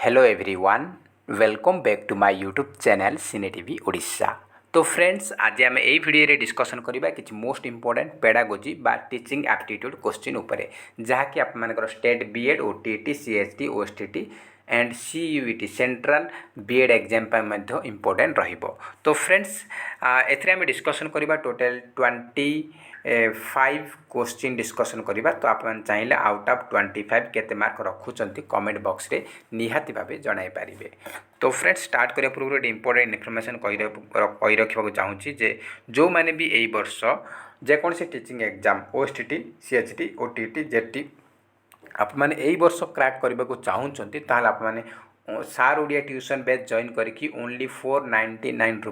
Hello everyone, welcome back to my YouTube channel cine TV Odisha. तो friends, आज आम यही भिडियो डिस्कसन करबा किछि मोस्ट इंपोर्टेंट पेडागोजी बा टीचिंग एप्टीट्यूड क्वेश्चन उपरे, जहाँकि आप state BEd OTT CHT OSTT and CUET central BEd exam पर इंपोर्टेंट रहिबो। तो फ्रेंड्स, एथरे आम डिस्कसन करबा टोटल 25 क्वेश्चन डिस्कसन करबा। तो आप चाहिए आउट ऑफ 25 केते मार्क रखुचंती कमेंट बॉक्स रे निहाती भावे जणाई पारिबे। तो फ्रेंड्स, स्टार्ट करिया पूर्व गोटे इंपोर्टेंट इनफॉरमेशन कही रखा चाहूँगी जे जो मैंने भी यही वर्ष जेकोसी teaching exam OSTT CHT OTT JT आप मैंने यही वर्ष क्रैक करने को चाहूँगी ताहले आप मैंने सार ओडिया ट्यूशन बैच जॉइन करके ओनली 499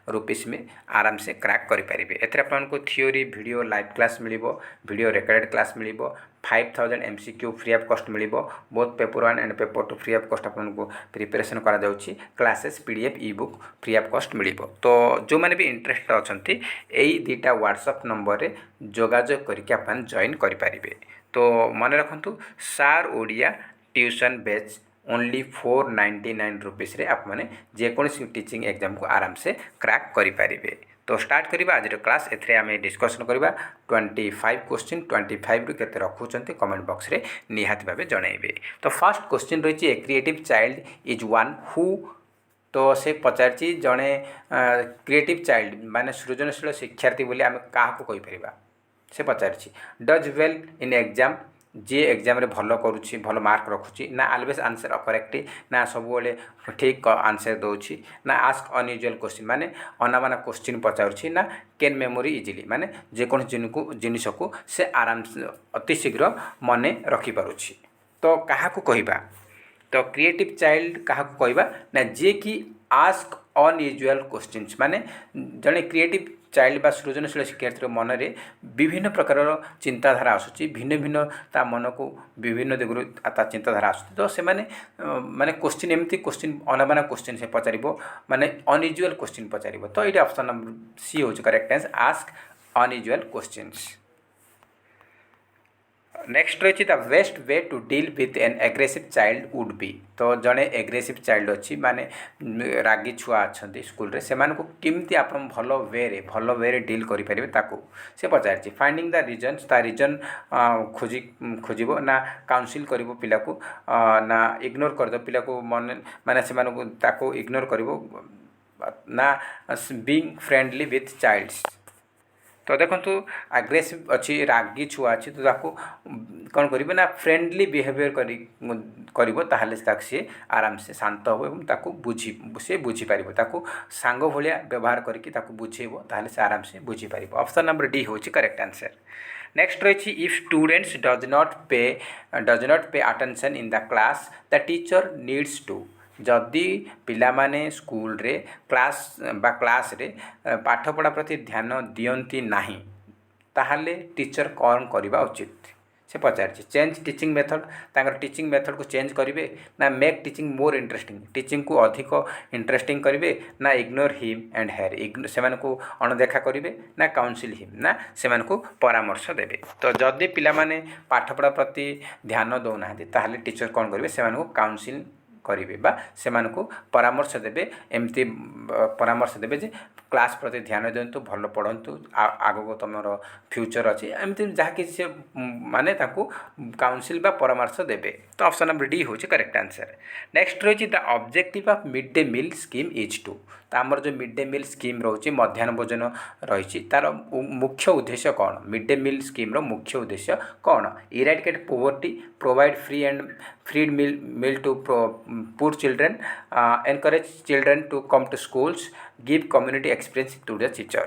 रुपीस में आराम से क्रैक करेंगे। एथर आपको थियोरी वीडियो लाइव क्लास मिलिबो, वीडियो रिकॉर्डेड क्लास मिलिबो, 5000 एमसीक्यू फ्री ऑफ कॉस्ट मिलिबो, both paper 1 and paper 2 free of cost आपको प्रिपरेशन करा जाउछि, classes PDF e book free of cost मिलिबो। तो जो मैंने भी इंटरेस्ट अच्छा यही दुईटा व्हाट्सएप नंबर रे जोगाजोग करके आप जॉइन करेंगे। तो मन रखु सार Odia tuition batch only 499 rupees रे आप मैंने जेकोसी टीचिंग एग्जाम को आराम से क्रैक करेंगे। तो स्टार्ट करवा आज क्लास। एथरे आम डिस्कसन करवा 25 क्वेश्चन 25 रु केते रखुचंती कमेंट बॉक्स रे निहाती भावे जणाइबे। तो फर्स्ट क्वेश्चन रही a creative child is one who. तो से पचारची जड़े क्रिएटिव चाइल्ड माने सृजनशील शिक्षार्थी बोली आम क्या कहीपर से पचारची डज वेल इन एग्जाम जी एग्जाम रे भल करुच्ची भल मार्क रखुची ना ऑलवेज आंसर करेक्ट ना सब ठीक आंसर दौची ना आस्क अनयूजुअल क्वेश्चन माने अनामाना क्वेश्चन पचारुची ना कैन मेमोरी इजिली माने जेकोन जिनिस को से आराम से अति शीघ्र मन रखिपारुची। तो क्या कहवा तो क्रिएटिव चाइल्ड क्या कहवा ना जे कि आस्क अनयूजुअल क्वेश्चंस माने जड़े क्रिएटिव चाइल्ड बा सृजनशील शिक्षार्थी मन में विभिन्न प्रकार चिंताधारा आसूँ भिन्न भिन्न ता मन को विभिन्न दिगु चिंताधारा आसूँ। तो से माने क्वेश्चन एमती क्वेश्चन अनाबाना क्वेश्चन से पचार माने अनयूजुअल क्वेश्चन पचार। तो ये ऑप्शन नंबर सी हूँ correct answer ask unusual questions. Next रही the best way to deal with an aggressive child would be. तो जड़े एग्रेसिव चाइल्ड अच्छी माने रागी छुआ अच्छा स्कूल रे से केमती आप भल वे डील करेंगे ताकू से पचार फाइंडिंग द रिजन्स ता रिजन खोजब ना काउनसिल कर पिला को ना इग्नोर करद पिला को मन माने से इग्नोर कर ना बीइंग फ्रेंडली विथ चाइल्ड्स। तो देखो आग्रेसिव अच्छी रागी छुआ अच्छी तो कौन करेंगे ना फ्रेंडली बिहेवियर कर सी आराम से शांत हो बुझी से बुझीपार सांग भाया व्यवहार करके बुझेब ताहले से आराम से बुझीपार। ऑप्शन नंबर डी हूँ करेक्ट आंसर। नेक्स्ट रही if students does not pay attention in the class the teacher needs to. जदि पिला माने स्कूल रे क्लास रे पाठपढ़ा प्रति ध्यान दियंती नाही ताहले टीचर कौन करवा उचित से पचार चेंज टीचिंग मेथड तांकर टीचिंग मेथड को चेंज करेंगे ना make teaching more interesting teaching को अधिक इंटरेस्टिंग करेंगे ना इग्नोर हिम एंड हेयर से अणदेखा करेंगे ना काउनसिल हिम ना से परामर्श देवे। तो जदि पिला माने पाठपढ़ा प्रति ध्यान दौना ताहले टीचर कौन करेंगे से काउनसिल करेंगे बा से परामर्श देवे एमती परामर्श देवे जे क्लास प्रति ध्यान दिंतु भल पढ़ंतु आग को तुम फ्यूचर अच्छी एमती जहाँ कि से माने काउनसिल बा परामर्श देवे। तो ऑप्शन नंबर डी हूँ करेक्ट आंसर। नेक्स्ट रही the objective of mid day meal scheme is to. तो आमर जो मिड डे मील स्कीम रोचे मध्याह्न भोजन रही तार मुख्य उद्देश्य कौन मिड डे मील स्कीम मुख्य उद्देश्य कौन eradicate poverty provide free meal to poor children, encourage children to come to schools, give community experience to the teacher।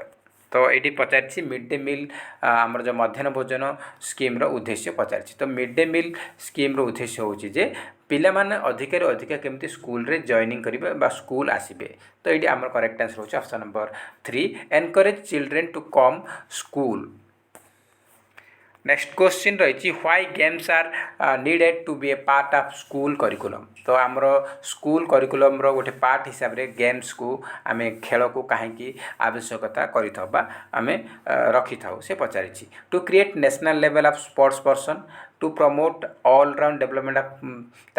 तो ये पचार मिड डे मील आमर जो मध्याह्न भोजन स्कीम उद्देश्य पचार। तो मिड डे मील स्कीम उद्देश्य हूँ जे पिला माने अधिक अधिक केमती स्कूल रे जॉइनिंग करेंगे बा स्कूल आसबे। तो ये आमर करेक्ट आंसर हूँ option number 3 encourage children to come school. Next question रही why games are needed to be a part of school curriculum. तो आमर स्कूल करिकुलम रो गोटे पार्ट हिसाब रे गेम्स को आमे खेल को कहीं आवश्यकता करें आमे रखी था से पचारि to create national level of sports person to promote all round development of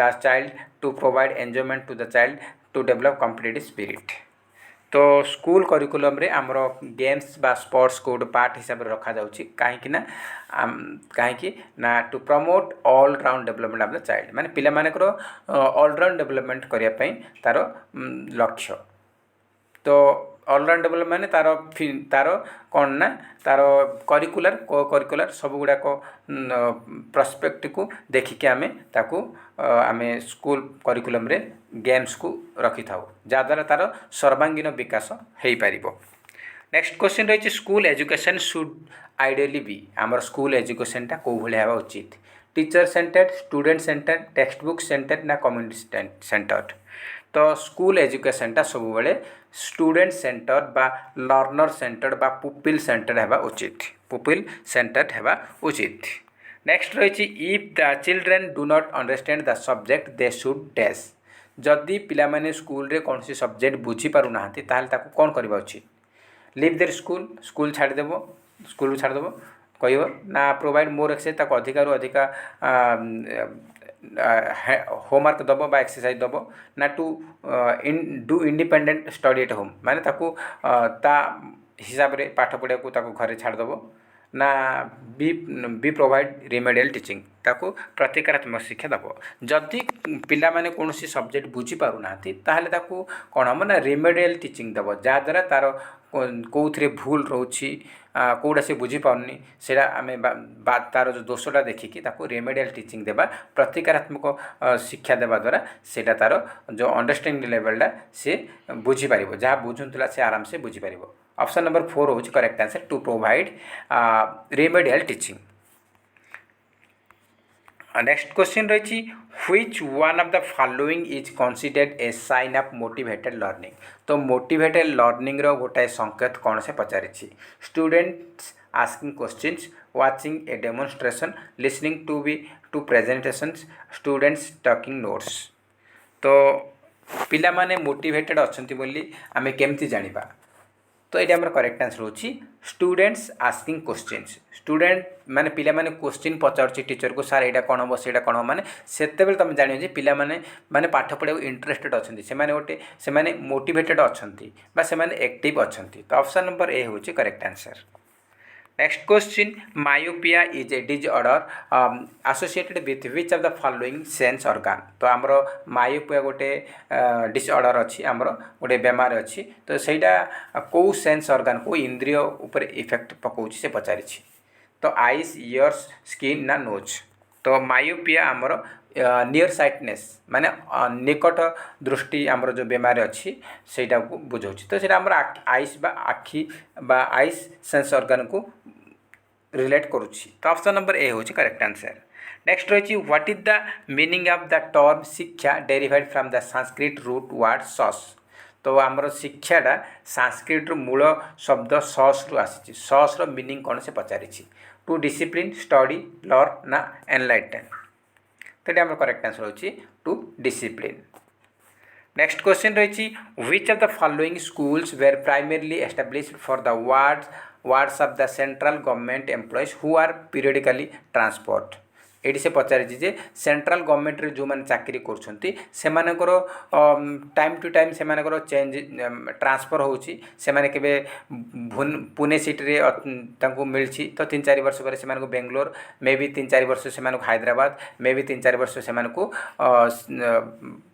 the child to provide enjoyment to the child to develop competitive spirit. तो स्कूल करिकुलम रे आमर गेम्स बा स्पोर्ट्स को गोटे पार्ट हिसाब से रखा जाउछि कहीं ना to promote all round development of the child माने पिला मानकर ऑल राउंड डेवलपमेंट करिया पई तार लक्ष्य। तो ऑलराउंड डेवलप माने तार कौन ना तार करिकुलर को करिकुलर सब गुड़ाक प्रस्पेक्ट को देखिके आमे ताकू आमे स्कूल करिकुलम रे गेम्स को रखी थाउ जहाँद्वारा तार सर्वांगीन विकास हो पारिबो। नेक्स्ट क्वेश्चन रही school education should ideally be आमर स्कूल एजुकेशनटा कौ भाई हवा उचित teacher centred student centred text book centred ना कम्युनिटी सेंटर्ड। तो स्कूल एजुकेशनटा सब बेले स्टूडेंट सेंटर बा लर्नर सेंटर बा पुपिल सेंटर हवा उचित पुपिल सेंटर हवा उचित। नेक्स्ट रही if the children do not understand the subject they should dash जदि पिला माने स्कूल रे कौन सी सब्जेक्ट बुझी पारु नाहंती ताहले ताकू कौन करबा उचित लिव देयर स्कूल स्कूल छाड़देव स्कूल छाड़देव कह ना प्रोवाइड मोर एक्सरसाइज ताको अधिकार अधिका होमवर्क दब बा एक्सरसाइज दब ना to do independent study at home माने ताकू ता हिसाब रे पाठ पढ़िया को ताको घरे छाड़देव ना बी प्रोवाइड रिमेडियल टीचिंग ताकू प्रतिकारात्मक शिक्षा दब जदि पिला माने कौन सी सब्जेक्ट बुझी पारु नाहंती ताहले ताकू कौन हम ना रिमेडियल टीचिंग दब जहाँद्वारा तार कौन भूल रोची कौटा से बुझी पारनी से आम तार जो दोषटा देखिकी ताकू रेमेडियल टीचिंग देबा प्रतिकारात्मक शिक्षा देवा द्वारा सेटा तार जो अंडरस्टैंडिंग लेवलटा से बुझी पारिबो जहाँ बुझुला से आराम से बुझी पारिबो। ऑप्शन नंबर 4 होची correct answer to provide remedial teaching. Next question रही which one of the following is considered a sign of motivated learning. तो मोटिवेटेड लर्निंग रो गोटाए संकेत कौन से पचारि students asking questions watching a demonstration listening to presentations students talking notes. तो पिला माने मोटिवेटेड अछंती बोली आमे केमती जानिबा तो ये आम करेक्ट आंसर होची स्टूडेंट्स आस्किंग क्वेश्चंस स्टूडेंट माने पिला माने क्वेश्चन पचारुची टीचर को सार एटा कोन हो सेटा कोन हो माने सेतेबेले तुम जानियो जे पिला माने पाठ पढ़ा इंटरेस्टेड अछंती से माने मोटिवेटेड अछंती बा से माने एक्टिव अछंती। तो ऑप्शन नंबर ए होची correct answer. Next question myopia is a disorder associated with which of the following sense organ. तो आमर मायोपिया गोटे डिसऑर्डर अच्छी आमर गोटे बेमार अच्छी तो सहीटा कौ सेंस ऑर्गन को इंद्रिय उपर इफेक्ट पकाउछि से पचारि तो आईज इयर्स स्किन ना नोज। तो मायोपिया आमर नियर साइटनेस माने निकट दृष्टि आमर जो बेमारी अच्छी सेटा को बुझाऊँ तो सेटा आमर आईस बा आखि बा आईस सेंस ऑर्गन को रिलेट करुच्ची। तो ऑप्शन नंबर ए होची करेक्ट आंसर। नेक्स्ट रही what is the meaning of the term shiksha derived from the Sanskrit root word shas. तो आमर शिक्षाटा संस्कृत मूल शब्द सॉस रु आसी सॉस रो मीनिंग कौन से पचारि टू डिसिप्लिन स्टडी लर्न ना एनलाइटन। तो ये आम करेक्ट आंसर होची टू डिसिप्लिन। नेक्स्ट क्वेश्चन रही which of the following schools were primarily established for the wards of the central government employees who are periodically transport. ये से पचारि जे central government रे जो माने चाकरी करछंती सेमानकर टाइम टू टाइम सेमानकर चेंज ट्रांसफर होची सेमाने केबे पुणे सिटी रे तांको मिलछि तो 3-4 वर्ष पर सेमानको बेंगलोर मे भी 3-4 वर्ष सेमानको हैदराबाद मे भी 3-4 वर्ष सेमानको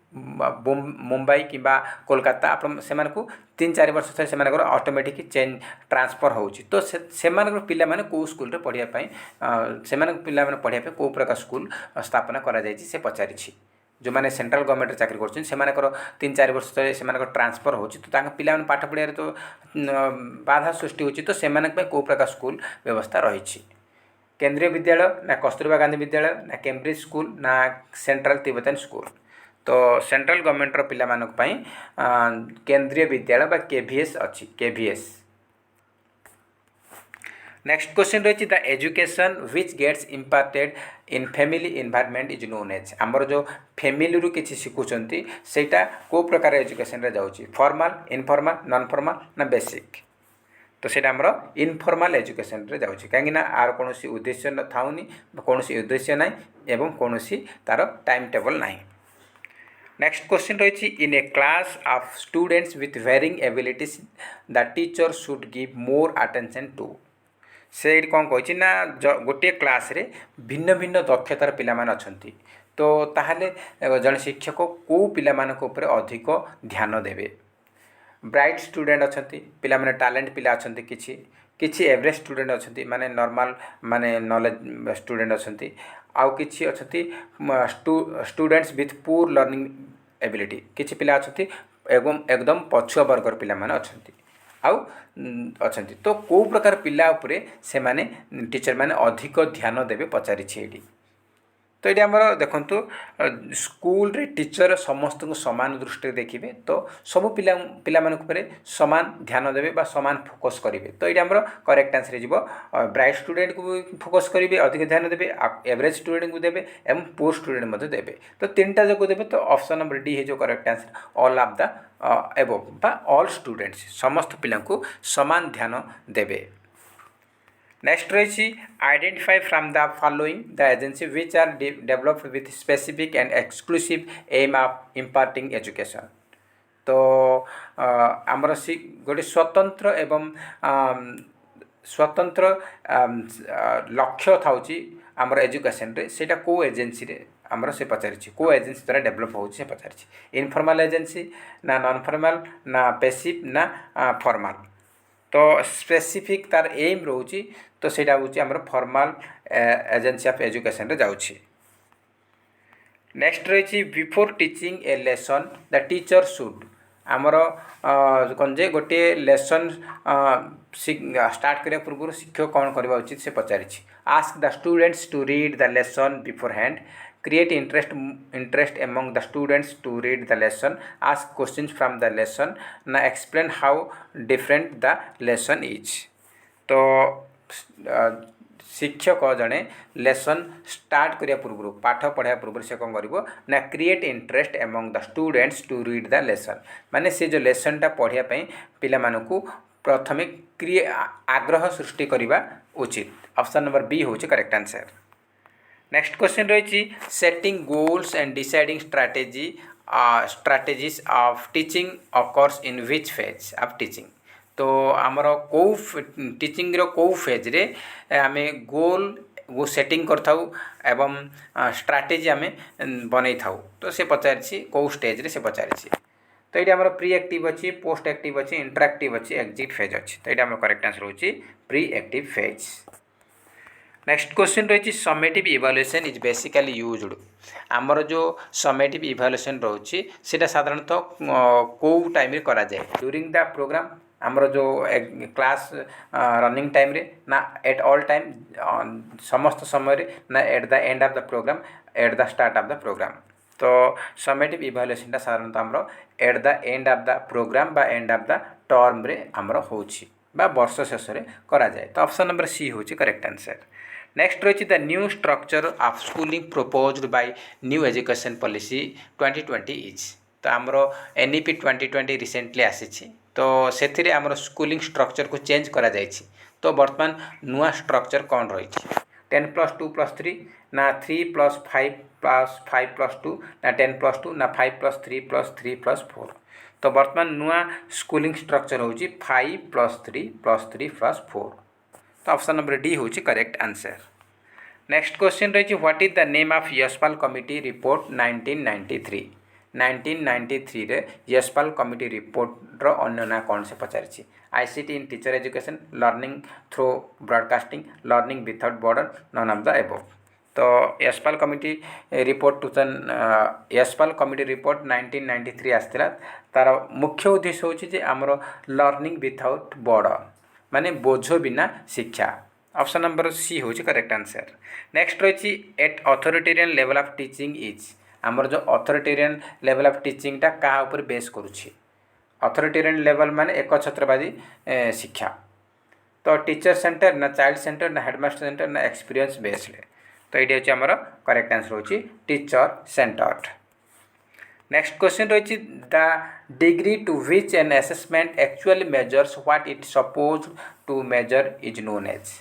मुंबई किंबा कोलकाता आप सेमानकु 3-4 वर्ष थरे सेमानकर ऑटोमेटिक चेंज ट्रांसफर होची तो सेमानकर पिला माने को स्कूल रे पढ़िया पई सेमानकर पिला माने पढ़िया पे को प्रकार स्कूल स्थापना करा जायछि से पचारि जो मैंने सेंट्रल गवर्नमेंट चाकरी कर सेमानकर 3-4 वर्ष तले सेमानकर ट्रांसफर होची तो तांका पिला माने पाठ पढ़िया तो बाधा सृष्टि होची तो सेमानक पे को प्रकार स्कूल व्यवस्था रही केंद्रीय विद्यालय ना कस्तूरबा गांधी विद्यालय ना कैम्ब्रिज स्कूल ना सेंट्रल तिब्बतन स्कूल। तो सेंट्रल गवर्नमेंट रो पिला मानक पई केंद्रीय विद्यालय बा केवीएस अच्छी केवीएस। नेक्स्ट क्वेश्चन रही the education which gets imparted in family environment is known as आमर जो फैमिली रू किसी शिखुंट सेटा को प्रकार एजुकेशन रे जाउची फॉर्मल इनफॉर्मल नॉन फॉर्मल ना बेसिक तो सेटा आमर इनफॉर्मल एजुकेशन रे जाउची कहीं आर कौन उद्देश्य थाउनी कौन उद्देश्य ना एवं कौन तार टाइम टेबल ना नेक्स्ट क्वेश्चन रही in a class of students with varying abilities the teacher should give more attention to से कौन कही ना गोटे क्लास रे भिन्न भिन्न दक्षतार पिला माने अछंती तो ताहले जन शिक्षक को पिला मानक ऊपर अधिक ध्यान देवे ब्राइट स्टूडेंट अछंती पिला माने टैलेंट पिला अछंती किछि किछि एवरेज स्टूडेंट अछंती माने नॉर्मल माने नॉलेज स्टूडेंट अछंती आउ किछि अछंती students with poor learning ability किछि पिला अछंती एवं एकदम पछुआ वर्गर पिला माने अछंती आउ अछंती तो को प्रकार पिला उपरे से माने टीचर माने अधिक ध्यान देवे पचारि छेडी तो ये आमर देखु स्कूल रे टीचर समस्त को समान दृष्टि देखिए तो सब पिला पिला समान ध्यान देवे बा समान फोकस करेंगे तो ये आमर करेक्ट आंसर जीव ब्राइट स्टूडेंट को भी फोकस करेंगे अधिक ध्यान देवे एवरेज स्टूडेंट को देवे एवं पुअर स्टूडेंट देवे तो तीन टा जो देवे तो ऑप्शन नंबर डी है जो correct answer all of the above बा ऑल स्टूडेंट्स समस्त पिला को समान ध्यान देवे नेक्स्ट रही identify from the following the agency which are developed with specific and exclusive aim of imparting education तो आमर गोटे स्वतंत्र एवं स्वतंत्र लक्ष्य थाउची आमर एजुकेशन रे सेटा को एजेंसी रे आमर से पचारि को एजेंसी द्वारा डेवलप हो पचारि इनफॉर्मल एजेंसी ना नॉन फॉर्मल ना पैसिव ना फॉर्मल तो स्पेसिफिक तार एम रोची तो सेटा होची हमर फॉर्मल एजेंसी ऑफ एजुकेशन रे जाउची नेक्स्ट रही before teaching A lesson the teacher should आमर कौन जे गोटे लेसन स्टार्ट करने पूर्व शिक्षक कौन करवा उचित से पचारि ask the students to read the lesson beforehand create interest among the students to read the lesson ask questions from the lesson na explain how different the lesson is तो शिक्षक जड़े लेसन स्टार्ट करिया पूर्व पाठ पढ़ा पूर्व से कौन करिवो ना create interest among the students to read the lesson माने से जो लेसनटा पढ़िया पई पिला मानकू प्रथमे आग्रह सृष्टि करिबा उचित ऑप्शन नंबर बी होची करेक्ट आंसर नेक्स्ट क्वेश्चन रही setting goals and deciding strategies of teaching occurs in which phase of teaching तो आमर कौ टीचिंग रो कौ फेज रे आमे गोल वो सेटिंग करथाउ एवं स्ट्राटेजी आमे बनै थाउ तो से पचारि कौ स्टेज रे से पचारि तो ये आमर प्री एक्टिव अच्छी पोस्ट एक्टिव अच्छी इंटरएक्टिव अच्छी एग्जिट फेज अच्छी तो ये आम करेक्ट आंसर होची pre active phase next question रही समेटिव इवाल्युएसन इज बेसिकली यूज्ड आमर जो समेटिव इवाल्युएसन रोची सेटा साधारणतः को टाइम रे करा जाए ड्यूरिंग द प्रोग्राम आमर जो क्लास रनिंग टाइम रे ना एट ऑल टाइम समस्त समय रे ना at the end of the programme at the start of the programme तो समेटिव इवाल्युएसन साधारणतः आमर at the end of the programme बा एंड ऑफ द टर्म रे आमर होची बा वर्ष शेष रे करा जाए तो ऑप्शन नंबर सी होची करेक्ट आंसर नेक्स्ट रही the new structure of schooling proposed by new education policy 2020 is तो आमर एनईपी 2020 रिसेंटली आसी तो से आमर स्कूलिंग स्ट्रक्चर को चेंज करा जायछि तो वर्तमान नुआ स्ट्रक्चर कौन रही 10+2+3 ना 3+5+5+2 ना 10+2 ना 5+3+3+4 तो वर्तमान नुआ स्कूलिंग स्ट्रक्चर होची 5+3+3+4 तो ऑप्शन नंबर डी होची करेक्ट आंसर नेक्स्ट क्वेश्चन रही what is the name of Yashpal committee report 1993 रे यशपाल कमिटी रिपोर्ट रो अन्य ना कौन से पचारि ICT in teacher education learning through broadcasting learning without border none of the above तो Yashpal committee report Yashpal committee report 1993 आसला तार मुख्य उद्देश्य होची जे हमरो लर्निंग विदाउट बॉर्डर माने बोझ बिना शिक्षा ऑप्शन नंबर सी होची करेक्ट आंसर नेक्स्ट रही at authoritarian level of teaching is आमर जो अथॉरिटेरियन लेवल ऑफ टीचिंग टा कहा ऊपर बेस करुछि अथॉरिटेरियन लेवल माने एक छत्रवादी शिक्षा तो टीचर सेंटर ना चाइल्ड सेंटर ना हेडमास्टर सेंटर ना एक्सपीरियंस बेस्ड। तो ये हूँ आमर करेक्ट आंसर होची टीचर सेंटर्ड। नेक्स्ट क्वेश्चन रही the degree to which an assessment actually measures what it suppose to measure is known as.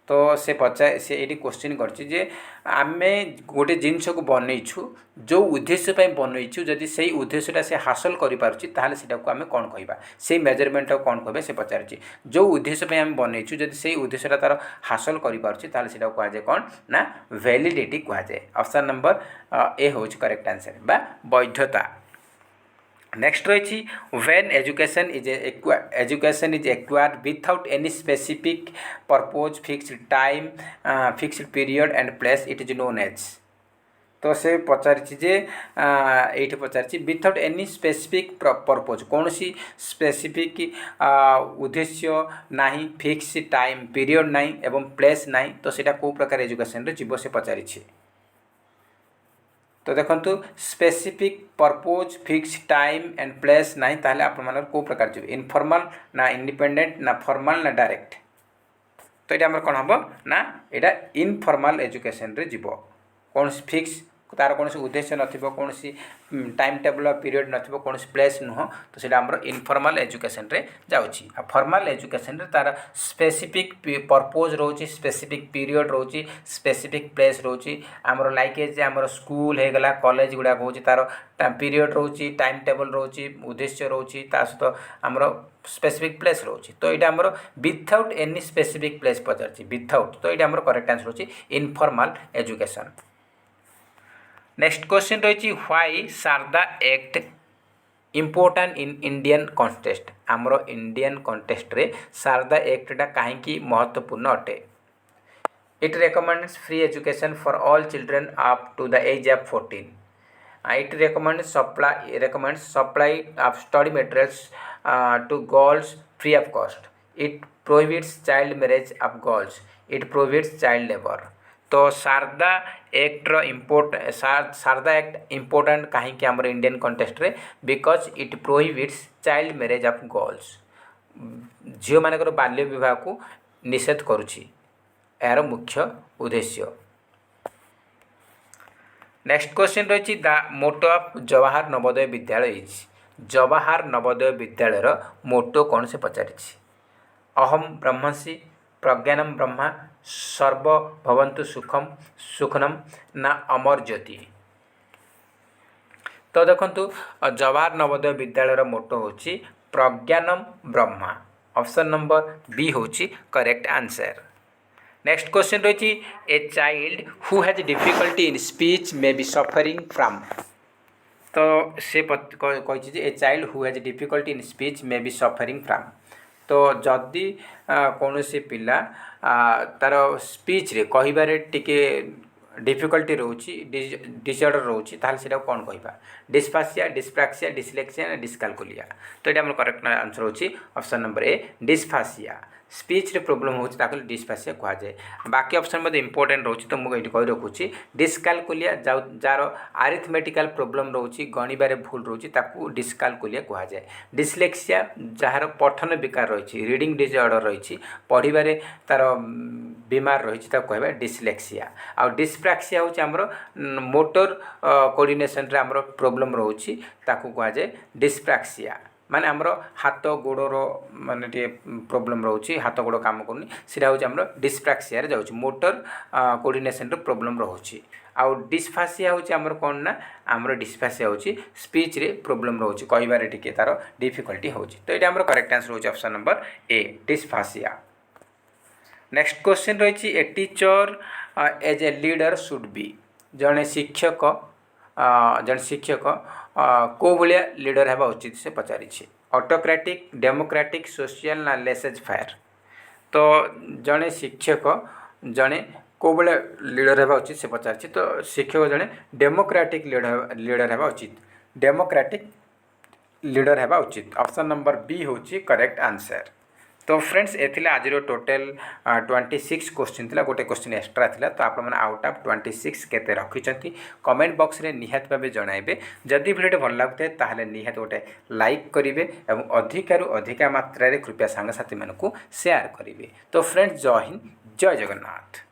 तो से पचार से ये क्वेश्चन कर आमे गोटे जिनस को बनईछु जो उद्देश्य बनईछु जदि से उद्देश्यटा से हासिल करें को आम कौन कहवा से मेजरमेंट कौन कहे से पचार जो उद्देश्य आम बनईछु जदि से उद्देश्यटा तार हासिल करें कहुए कौन ना वैलिडिटी कहुए। ऑप्शन नंबर ए हूँ करेक्ट आंसर बा वैधता। नेक्स्ट रही when education is acquired without any specific purpose fixed time fixed period and place it is known as. तो से पचारि ये पचारि विथआउट एनी स्पेसिफिक पर्पज कौन सी स्पेसिफिक उद्देश्य ना फिक्स टाइम पीरियड ना एवं प्लेस ना तो सीटा कौ प्रकार एजुकेशन रे जीव से पचारि। तो देखो specific purpose fix time and place ना ताहले आपण मानकर को प्रकार जीव इनफॉर्मल ना इंडिपेंडेंट ना फॉर्मल ना डायरेक्ट। तो ये आमर कौन हम ना यहाँ इनफॉर्मल एजुकेशन रे जीव कौन फिक्स तार कौन उद्देश्य नौन टाइम टेबल पीरियड नथिबो कौन प्लेस नुह तो सीटा आमर इनफॉर्मल एजुकेशन रे जाउची। आ फॉर्मल एजुकेशन रे तार स्पेसिफिक पर्पज रोची स्पेसिफिक पीरियड रोची स्पेसिफिक प्लेस रोची आमर लाइक जे आमर स्कूल हो गला कॉलेज गुड़ा होची तार पीरियड रोची टाइम टेबल रोची उद्देश्य रोची ता सहित आमर स्पेसिफिक प्लेस रोची। तो ये आमर विथआउट एनी स्पेसिफिक प्लेस पचार विथआउट तो ये आमर करेक्ट आंसर होची इनफॉर्मल एजुकेशन। नेक्स्ट क्वेश्चन रही why Sharada act important in Indian context. आमर इंडियन कॉन्टेस्ट रे शारदा एक्टा कहीं महत्वपूर्ण अटे। It recommends free education for all children up to the age of 14। It recommends supply of study materials to girls free of cost. It prohibits child marriage of girls. It prohibits child labour. तो Sarda act Sarda act important कहीं आमर Indian context रे because it prohibits child marriage of girls झील मानकर बाल्य विवाह को निषेध करुछि यार मुख्य उद्देश्य। नेक्स्ट क्वेश्चन रही the motto of Jawahar Navodaya Vidyalaya is. Jawahar Navodaya विद्यालय मोटो कौन से पचारि अहम ब्रह्मसि प्रज्ञानम ब्रह्मा सर्व भवन्तु सुखम सुखनम ना अमर ज्योति। तो देखंतु जवाहर नवोदय विद्यालय मोटो होची प्रज्ञानम ब्रह्मा। ऑप्शन नंबर बी होची करेक्ट आंसर। नेक्स्ट क्वेश्चन रही a child who has difficulty in speech may be suffering from. तो से कही a child who has difficulty in speech may be suffering from. तो जदि कौन सी पिला तार स्पीच रे कहिबारे टिके डिफिकल्टी रोची डिसऑर्डर रोची ताहले सेटा कौन कहबा डिस्फासिया डिस्प्राक्सिया डिसलेक्सिया डिस्कालकुलिया। तो ये करेक्ट आंसर होची ऑप्शन नंबर ए डिस्फासिया। स्पीच रे प्रॉब्लम होची ताकि डिस्फासिया कहा जाए। बाकी ऑप्शन मध्ये इंपोर्टेंट रोची तो मुझे कही रखुची डिस्कालकुलिया जार आरिथमेटिकल प्रॉब्लम रोची गणिबारे भूल रोची ताकू डिस्कालकुलिया कहा जाए। डिसलेक्सिया जार पठन विकार रही रीडिंग डिसऑर्डर रही पढ़िबारे तार बीमार रही कहबा डिसलेक्सिया। आ डिस्प्राक्सिया होची हमरो मोटर कोऑर्डिनेशन रे हमरो प्रॉब्लम रोची ताकू कहा जाए डिस्प्राक्सिया। माने आमर हाथ गोड़र माने टे प्रॉब्लम रोची हाथ गोड़ काम करनी सीटा हूँ आम डिस्प्राक्सिया जाऊँगी मोटर कोऑर्डिनेशन प्रॉब्लम रोची। आउ डिस्फासिया हूँ आमर कौन ना आमर डिस्फासिया हूँ स्पीच रे प्रॉब्लम रोची कहबारे टिके तार डिफिकल्टी होची। तो ये आमर करेक्ट आंसर होची option number A dysphasia. Next question रही a teacher as a leader should be. जड़े शिक्षक को भाया लीडर हेबा उचित से पचारि ऑटोक्रेटिक डेमोक्रेटिक सोशल ना लेसेज फायर। तो जड़े शिक्षक जड़े को भाया लीडर हेबा उचित से पचारि तो शिक्षक जड़े डेमोक्रेटिक लीडर हेबा उचित डेमोक्रेटिक लीडर हेबा उचित। ऑप्शन नंबर बी होची करेक्ट आंसर। तो फ्रेंड्स ए आज टोटल 26 क्वेश्चन थिला गोटे क्वेश्चन एक्स्ट्रा थिला तो आप आउट ऑफ 26 केते रखिछंती कमेंट बॉक्स रे निहात भाबे जणाइबे जदि वीडियो भल लागते ताहले निहात गोटे लाइक करिवे एवं अधिकारु अधिका मात्रा रे कृपया सांग साथी मानकु शेयर करिवे। तो फ्रेंड्स जय हिंद जय जगन्नाथ।